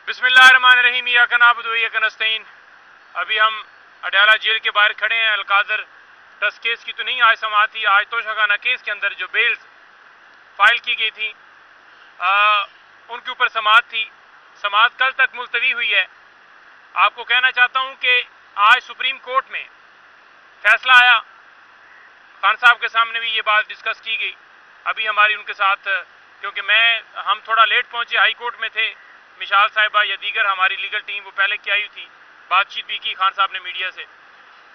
बिस्मिल्लाहिर्रहमानिर्रहीम। इय्याका नअबुदु व इय्याका नस्तईन। अभी हम अडयाला जेल के बाहर खड़े हैं। अलकादर ट्रस्ट केस की तो नहीं आज समाअत थी, आज तोशाखाना केस के अंदर जो बेल्स फाइल की गई थी उनके ऊपर समाअत थी। समाअत कल तक मुलतवी हुई है। आपको कहना चाहता हूँ कि आज सुप्रीम कोर्ट में फैसला आया। खान साहब के सामने भी ये बात डिस्कस की गई। अभी हमारी उनके साथ, क्योंकि हम थोड़ा लेट पहुँचे, हाई कोर्ट में थे, मिशाल साहिबा या दीगर हमारी लीगल टीम वो पहले की आई थी, बातचीत भी की खान साहब ने मीडिया से।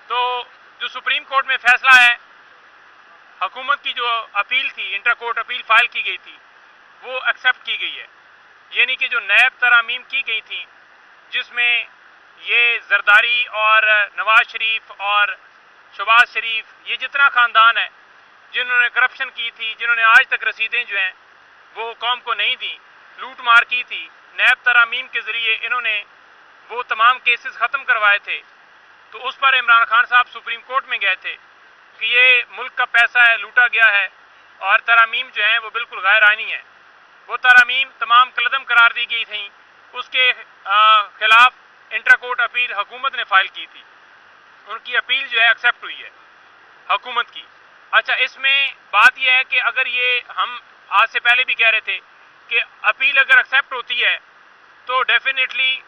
तो जो सुप्रीम कोर्ट में फैसला है, हुकूमत की जो अपील थी, इंटर कोर्ट अपील फाइल की गई थी, वो एक्सेप्ट की गई है। यानी कि जो नैब तरामीम की गई थी, जिसमें ये जरदारी और नवाज शरीफ और शहबाज शरीफ, ये जितना ख़ानदान है जिन्होंने करप्शन की थी, जिन्होंने आज तक रसीदें जो हैं वो कौम को नहीं दी, लूट मार की थी, नैब तरामीम के ज़रिए इन्होंने वो तमाम केसेस ख़त्म करवाए थे। तो उस पर इमरान खान साहब सुप्रीम कोर्ट में गए थे कि ये मुल्क का पैसा है, लूटा गया है और तरामीम जो हैं वो बिल्कुल गैर आइनी है। वो तरामीम तमाम कलदम करार दी गई थी। उसके ख़िलाफ़ इंटर कोर्ट अपील हुकूमत ने फ़ाइल की थी। उनकी अपील जो है एक्सेप्ट हुई है हुकूमत की। अच्छा, इसमें बात यह है कि अगर ये हम आज से पहले भी कह रहे थे कि अपील अगर एक्सेप्ट होती है तो डेफिनेटली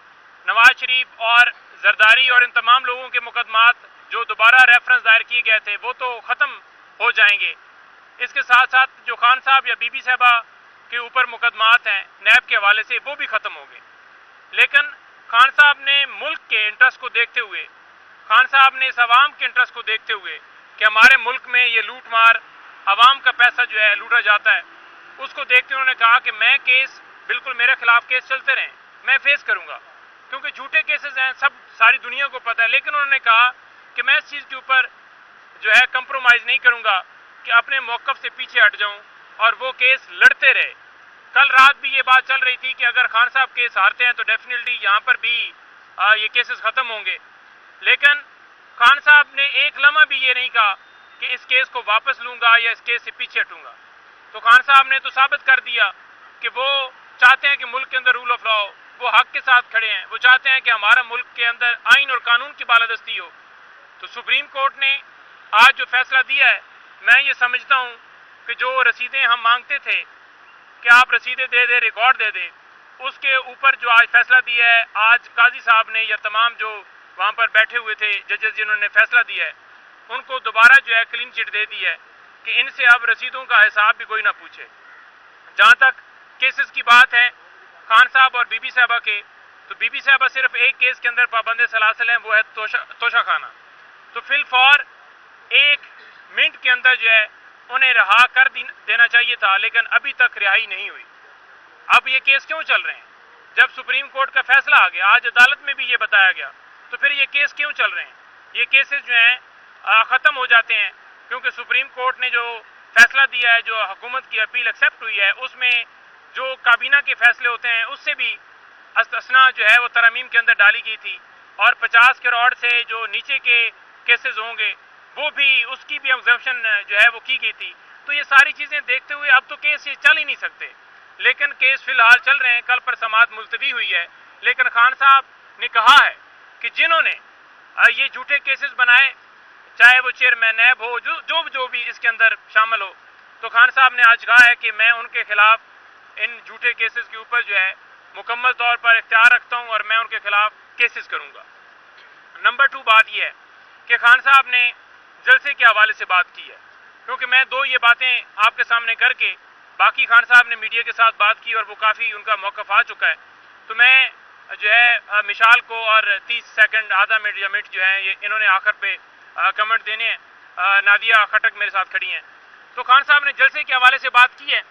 नवाज शरीफ और जरदारी और इन तमाम लोगों के मुकदमात जो दोबारा रेफरेंस दायर किए गए थे वो तो ख़त्म हो जाएंगे। इसके साथ साथ जो खान साहब या बीबी साहबा के ऊपर मुकदमात हैं नैब के हवाले से, वो भी ख़त्म होंगे। लेकिन खान साहब ने मुल्क के इंटरेस्ट को देखते हुए, खान साहब ने इस आवाम के इंटरेस्ट को देखते हुए कि हमारे मुल्क में ये लूट मार, आवाम का पैसा जो है लूटा जाता है, उसको देखते हुए उन्होंने कहा कि मैं केस, बिल्कुल मेरे खिलाफ केस चलते रहें, मैं फेस करूंगा, क्योंकि झूठे केसेस हैं, सब सारी दुनिया को पता है। लेकिन उन्होंने कहा कि मैं इस चीज़ के ऊपर जो है कंप्रोमाइज़ नहीं करूंगा कि अपने मौक़िफ़ से पीछे हट जाऊं और वो केस लड़ते रहे। कल रात भी ये बात चल रही थी कि अगर खान साहब केस हारते हैं तो डेफिनेटली यहाँ पर भी ये केसेस ख़त्म होंगे। लेकिन खान साहब ने एक लम्हा भी ये नहीं कहा कि इस केस को वापस लूँगा या इस केस से पीछे हटूँगा। तो खान साहब ने तो साबित कर दिया कि वो चाहते हैं कि मुल्क के अंदर रूल ऑफ लॉ हो, वो हक के साथ खड़े हैं, वो चाहते हैं कि हमारा मुल्क के अंदर आइन और कानून की बालादस्ती हो। तो सुप्रीम कोर्ट ने आज जो फैसला दिया है, मैं ये समझता हूँ कि जो रसीदें हम मांगते थे कि आप रसीदें दे दे, रिकॉर्ड दे दे, उसके ऊपर जो आज फैसला दिया है, आज काजी साहब ने या तमाम जो वहाँ पर बैठे हुए थे जजेस जिन्होंने फैसला दिया है, उनको दोबारा जो है क्लीन चिट दे दी है कि इनसे अब रसीदों का हिसाब भी कोई ना पूछे। जहाँ तक केसेस की बात है खान साहब और बीबी साहबा के, तो बीबी साहबा सिर्फ एक केस के अंदर पाबंद सलासल हैं, वो है तोशाखाना। तो फिल फॉर 1 मिनट के अंदर जो है उन्हें रहा कर देना चाहिए था, लेकिन अभी तक रिहाई नहीं हुई। अब ये केस क्यों चल रहे हैं? जब सुप्रीम कोर्ट का फैसला आ गया, आज अदालत में भी ये बताया गया, तो फिर ये केस क्यों चल रहे हैं? ये केसेस जो हैं ख़त्म हो जाते हैं, क्योंकि सुप्रीम कोर्ट ने जो फैसला दिया है, जो हुकूमत की अपील एक्सेप्ट हुई है, उसमें जो काबीना के फैसले होते हैं उससे भी अस्तना जो है वो तरामीम के अंदर डाली गई थी, और 50 करोड़ से जो नीचे के केसेस होंगे वो भी, उसकी भी एग्जम्पशन जो है वो की गई थी। तो ये सारी चीज़ें देखते हुए अब तो केस ये चल ही नहीं सकते, लेकिन केस फिलहाल चल रहे हैं। कल पर समाअत मुलतवी हुई है, लेकिन खान साहब ने कहा है कि जिन्होंने ये झूठे केसेस बनाए, चाहे वो चेयरमैन नैब हो, जो भी इसके अंदर शामिल हो, तो खान साहब ने आज कहा है कि मैं उनके खिलाफ इन झूठे केसेस के ऊपर जो है मुकम्मल तौर पर इख्तियार रखता हूं और मैं उनके खिलाफ केसेस करूंगा। नंबर 2 बात यह है कि खान साहब ने जलसे के हवाले से बात की है, क्योंकि मैं 2 ये बातें आपके सामने करके, बाकी खान साहब ने मीडिया के साथ बात की और वो काफ़ी उनका मौक़िफ़ आ चुका है। तो मैं जो है मिशाल को और 30 सेकंड, आधा मिनट या मिनट जो है ये इन्होंने आखिर पे कमेंट देने हैं। नादिया खटक मेरे साथ खड़ी हैं। तो खान साहब ने जलसे के हवाले से बात की है।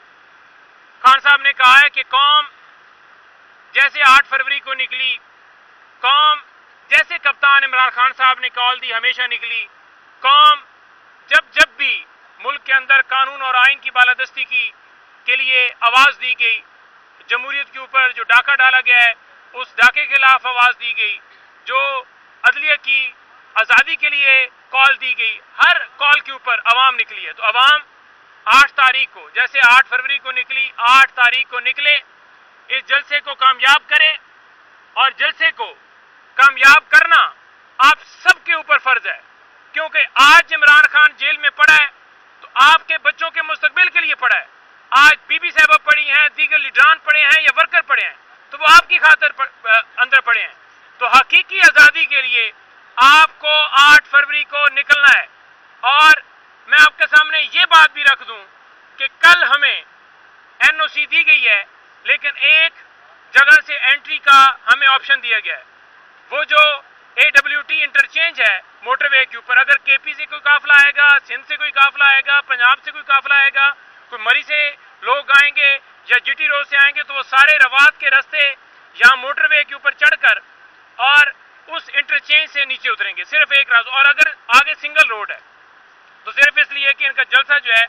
खान साहब ने कहा है कि कौम जैसे 8 फरवरी को निकली, कौम जैसे कप्तान इमरान खान साहब ने कॉल दी हमेशा निकली, कौम जब भी मुल्क के अंदर कानून और आइन की बालादस्ती के लिए आवाज़ दी गई, जमहूरियत के ऊपर जो डाका डाला गया है उस डाके के खिलाफ आवाज़ दी गई, जो अदलिया की आज़ादी के लिए कॉल दी गई, हर कॉल के ऊपर अवाम निकली है। तो अवाम 8 तारीख को, जैसे 8 फरवरी को निकली, 8 तारीख को निकले, इस जलसे को कामयाब करें اور جلسے کو کامیاب کرنا آپ سب کے اوپر فرض ہے، کیونکہ آج عمران خان جیل میں پڑا ہے تو آپ کے بچوں کے مستقبل کے لیے پڑا ہے. آج بی بی صاحبہ پڑی ہیں، دیگر لیڈران پڑے ہیں یا ورکر پڑے ہیں تو وہ آپ کی خاطر اندر پڑے ہیں. تو حقیقی آزادی کے لیے آپ کو 8 فروری کو نکلنا ہے. اور میں آپ کے سامنے یہ بات بھی رکھ دوں کہ کل ہمیں این او سی دی گئی ہے، لیکن ایک جگہ سے انٹری کا ہمیں آپشن دیا گیا ہے. وہ جو اے ڈبلیو ٹی انٹرچینج ہے موٹر وے کے اوپر، اگر کے پی سے کوئی قافلہ آئے گا، سندھ سے کوئی قافلہ آئے گا، پنجاب سے کوئی قافلہ آئے گا، کوئی مری سے لوگ آئیں گے یا جی ٹی روڈ سے آئیں گے، تو وہ سارے روات کے راستے یہاں موٹر وے کے اوپر چڑھ کر اور اس انٹرچینج سے نیچے اتریں گے، صرف ایک راستہ. اور اگر آگے سنگل روڈ ہے تو صرف اس لیے کہ ان کا جلسہ جو ہے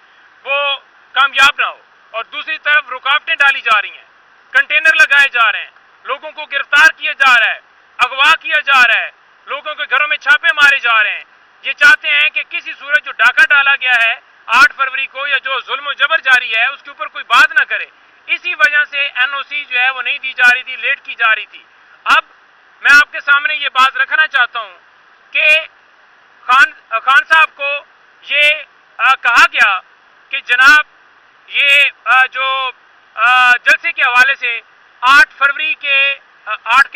وہ کامیاب نہ ہو. اور دوسری طرف رکاوٹیں ڈالی جا رہی ہیں، کنٹینر لگائے جا رہے ہیں، لوگوں کو گرفتار کیا جا رہا ہے، اغوا کیا جا رہا ہے، لوگوں کے گھروں میں چھاپے مارے جا رہے ہیں. یہ چاہتے ہیں کہ کسی صورت جو ڈاکہ ڈالا گیا ہے 8 فروری کو یا جو ظلم و جبر جاری ہے اس کے اوپر کوئی بات نہ کرے. اسی وجہ سے این او سی جو ہے وہ نہیں دی جا رہی تھی، لیٹ کی جا رہی تھی. اب میں آپ کے سامنے یہ بات رکھنا چاہتا ہوں کہ خان صاحب کو یہ کہا گیا کہ جناب یہ جو جلسے کے حوالے سے 8 فروری کے 8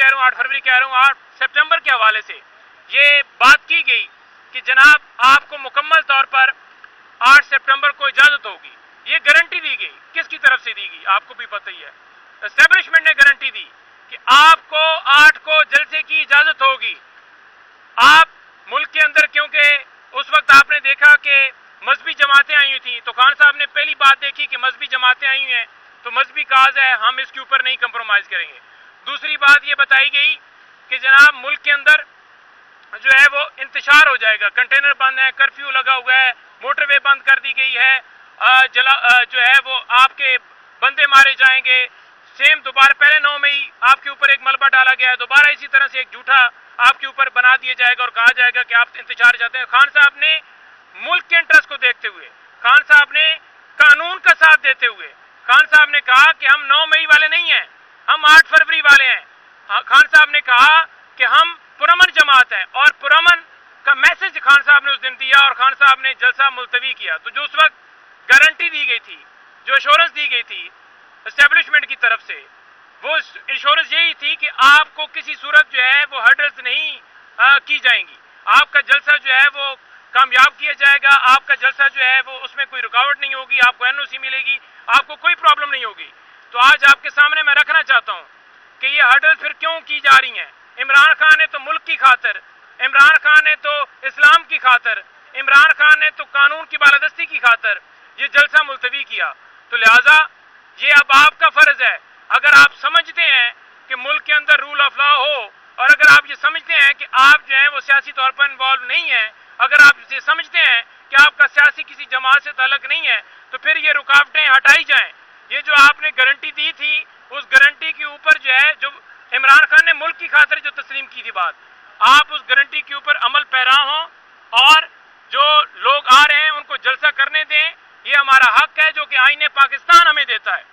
سپٹمبر کے حوالے سے یہ بات کی گئی کہ جناب آپ کو مکمل طور پر 8 سپٹمبر کو اجازت ہوگی. یہ گارنٹی دی گئی، کس کی طرف سے دی گئی آپ کو بھی پتہ ہی ہے. اسٹیبلشمنٹ نے گارنٹی دی کہ آپ کو 8 کو جلسے کی اجازت ہوگی. آپ ملک کے اندر، کیونکہ اس وقت آپ نے دیکھا کہ مذہبی جماعتیں آئی ہوئی تھیں، تو خان صاحب نے پہلی بات دیکھی کہ مذہبی جماعتیں آئی ہوئی ہیں تو مذہبی کاز ہے، ہم اس کے اوپر نہیں کمپرومائز کریں گے. دوسری بات یہ بتائی گئی کہ جناب ملک کے اندر جو ہے وہ انتشار ہو جائے گا، کنٹینر بند ہے، کرفیو لگا ہوا ہے، موٹر وے بند کر دی گئی ہے، جو ہے وہ آپ کے بندے مارے جائیں گے. سیم دوبارہ پہلے 9 مئی آپ کے اوپر ایک ملبہ ڈالا گیا ہے، دوبارہ اسی طرح سے ایک جھوٹا آپ کے اوپر بنا دیا جائے گا اور کہا جائے گا کہ آپ انتشار چاہتے ہیں. خان صاحب نے ملک کے انٹرسٹ کو دیکھتے ہوئے، خان صاحب نے قانون کا ساتھ دیتے ہوئے، خان صاحب نے کہا کہ ہم 9 مئی والے نہیں ہیں، ہم 8 فروری والے ہیں. خان صاحب نے کہا کہ ہم پرامن جماعت ہیں، اور پرامن کا میسج خان صاحب نے اس دن دیا اور خان صاحب نے جلسہ ملتوی کیا. تو جو اس وقت گارنٹی دی گئی تھی، جو ایشورنس دی گئی تھی اسٹیبلشمنٹ کی طرف سے، وہ انشورنس یہی تھی کہ آپ کو کسی صورت جو ہے وہ ہرڈلز نہیں کی جائیں گی، آپ کا جلسہ جو ہے وہ کامیاب کیا جائے گا، آپ کا جلسہ جو ہے وہ اس میں کوئی رکاوٹ نہیں ہوگی، آپ کو این او سی ملے گی، آپ کو کوئی پرابلم نہیں ہوگی. تو آج آپ کے سامنے میں رکھنا چاہتا ہوں کہ یہ ہرڈل پھر کیوں کی جا رہی ہیں. عمران خان نے تو ملک کی خاطر، عمران خان نے تو اسلام کی خاطر، عمران خان نے تو قانون کی بالادستی کی خاطر یہ جلسہ ملتوی کیا. تو لہٰذا یہ اب آپ کا فرض ہے، اگر آپ سمجھتے ہیں کہ ملک کے اندر رول آف لا ہو، اور اگر آپ یہ سمجھتے ہیں کہ آپ جو ہیں وہ سیاسی طور پر انوالو نہیں ہیں، اگر آپ یہ سمجھتے ہیں کہ آپ کا سیاسی کسی جماعت سے تعلق نہیں ہے، تو پھر یہ رکاوٹیں ہٹائی جائیں. یہ جو آپ نے گارنٹی دی تھی، اس گارنٹی کے اوپر جو ہے، جو عمران خان نے ملک کی خاطر جو تسلیم کی تھی بات، آپ اس گارنٹی کے اوپر عمل پیرا ہوں اور جو لوگ آ رہے ہیں ان کو جلسہ کرنے دیں. یہ ہمارا حق ہے جو کہ آئین پاکستان ہمیں دیتا ہے.